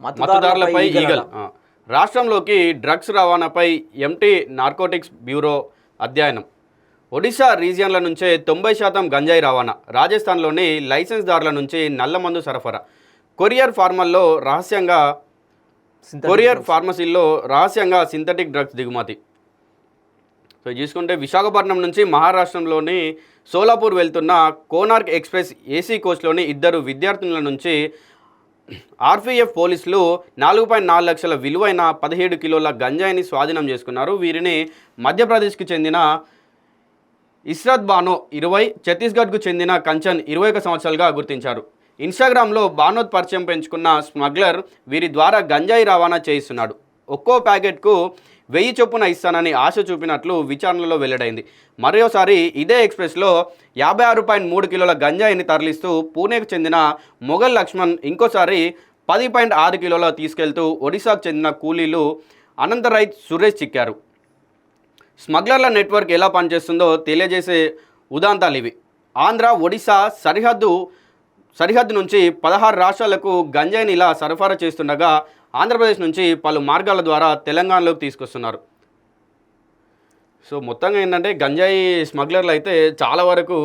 మత్తుదారులపై eagle. రాష్ట్రంలోకి drugs రవాణాపై anti narcotics bureau అధ్యయనం. ఒడిశా రీజియన్ల నుంచే 90% గంజాయి రవాణా. రాజస్థాన్లోని లైసెన్స్దారుల నుంచి నల్లమందు సరఫరా. కొరియర్ ఫార్మసీల్లో రహస్యంగా సింథటిక్ డ్రగ్స్ దిగుమతి. సో చూసుకుంటే విశాఖపట్నం నుంచి మహారాష్ట్రంలోని సోలాపూర్ వెళ్తున్న కోనార్క్ ఎక్స్ప్రెస్ ఏసీ కోచ్లోని 2 విద్యార్థుల నుంచి ఆర్పీఎఫ్ పోలీసులు 4.4 లక్షల విలువైన 17 కిలోల గంజాయిని స్వాధీనం చేసుకున్నారు. వీరిని మధ్యప్రదేశ్కి చెందిన ఇస్రత్ బానో 20, ఛత్తీస్గఢ్కు చెందిన కంచన్ 21 సంవత్సరాలుగా గుర్తించారు. ఇన్స్టాగ్రామ్లో బానోత్ పరిచయం పెంచుకున్న స్మగ్లర్ వీరి ద్వారా గంజాయి రవాణా చేయిస్తున్నాడు. ఒక్కో ప్యాకెట్కు 1000 చొప్పున ఇస్తానని ఆశ చూపినట్లు విచారణలో వెల్లడైంది. మరోసారి ఇదే ఎక్స్ప్రెస్లో 56.3 కిలోల గంజాయిని తరలిస్తూ పూణేకు చెందిన మొఘల్ లక్ష్మణ్ ఇంకోసారి 10.6 కిలోల తీసుకెళ్తూ ఒడిశాకు చెందిన కూలీలు అనంతరాయ్ సురేష్ చిక్కారు. స్మగ్లర్ల నెట్వర్క్ ఎలా పనిచేస్తుందో తెలియజేసే ఉదాంతాలు ఇవి. ఆంధ్ర ఒడిశా సరిహద్దు నుంచి 16 రాష్ట్రాలకు గంజాయిని ఇలా సరఫరా చేస్తుండగా ఆంధ్రప్రదేశ్ నుంచి పలు మార్గాల ద్వారా తెలంగాణలోకి తీసుకొస్తున్నారు. సో మొత్తంగా ఏంటంటే గంజాయి స్మగ్లర్లు అయితే చాలా వరకు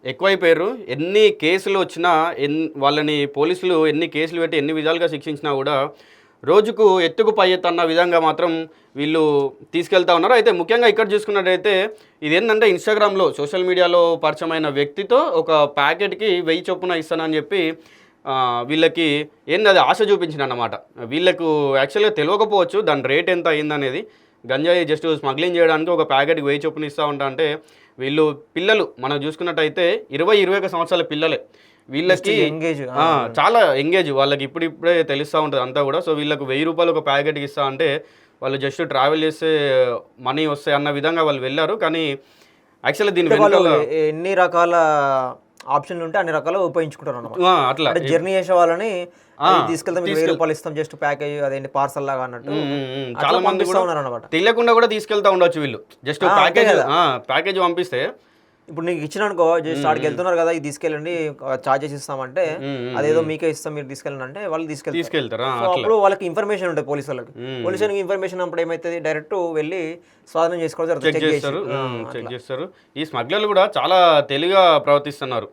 ఎక్కువైపోయారు. ఎన్ని కేసులు వచ్చినా వాళ్ళని పోలీసులు ఎన్ని కేసులు పెట్టి ఎన్ని విధాలుగా శిక్షించినా కూడా రోజుకు ఎత్తుకు పై ఎత్తు అన్న విధంగా మాత్రం వీళ్ళు తీసుకెళ్తా ఉన్నారు. అయితే ముఖ్యంగా ఇక్కడ చూసుకున్నట్టయితే ఇదేంటంటే ఇన్స్టాగ్రామ్లో సోషల్ మీడియాలో పరిచయమైన వ్యక్తితో ఒక ప్యాకెట్కి 1000 చొప్పున ఇస్తానని చెప్పి వీళ్ళకి ఏంది అది ఆశ చూపించిన అన్నమాట. వీళ్ళకు యాక్చువల్గా తెలియకపోవచ్చు దాని రేట్ ఎంత అయిందనేది. గంజాయి జస్ట్ స్మగ్లింగ్ చేయడానికి ఒక ప్యాకెట్కి 1000 చొప్పున ఇస్తూ ఉంటా అంటే వీళ్ళు పిల్లలు మనం చూసుకున్నట్టయితే 20-21 సంవత్సరాల పిల్లలే. వీళ్ళకి చాలా ఎంగేజ్, వాళ్ళకి ఇప్పుడిప్పుడే తెలుస్తూ ఉంటుంది అంతా కూడా. సో వీళ్ళకు 1000 రూపాయలు ఒక ప్యాకెట్కి ఇస్తా అంటే వాళ్ళు జస్ట్ ట్రావెల్ చేస్తే మనీ వస్తాయి అన్న విధంగా వాళ్ళు వెళ్ళారు. కానీ యాక్చువల్లీ దీని వెనుక ఎన్ని రకాల ఆప్షన్లు ఉంటే అన్ని రకాలు ఉపయోగించుకుంటారు అన్నమాట. అట్లా జర్నీ చేసే వాళ్ళని తీసుకెళ్తాం 1000 రూపాయలు ఇస్తాం జస్ట్ ప్యాకేజ్ అదేంటి పార్సల్ లాగా అన్నట్టు చాలా మంది ఉన్నారు అన్నమాట. తెలియకుండా కూడా తీసుకెళ్తా ఉండొచ్చు వీళ్ళు. జస్ట్ ప్యాకేజ్ పంపిస్తే ఇప్పుడు నీకు ఇచ్చిననుకో జస్ట్ ఆడికి వెళ్తున్నారు కదా ఇది తీసుకెళ్ళండి చార్జెస్ ఇస్తామంటే అదేదో మీకే ఇస్తాం మీరు తీసుకెళ్ళండి అంటే వాళ్ళు తీసుకెళ్తారు. అప్పుడు వాళ్ళకి ఇన్ఫర్మేషన్ ఉంటుంది పోలీసు వాళ్ళకి. పోలీసులకి ఇన్ఫర్మేషన్ అప్పుడు ఏమైతుంది డైరెక్ట్ వెళ్ళి స్వాధీనం చేసుకోవడం చెక్ చేస్తారు. ఈ స్మగ్లర్లు కూడా చాలా తెలివిగా ప్రవర్తిస్తున్నారు.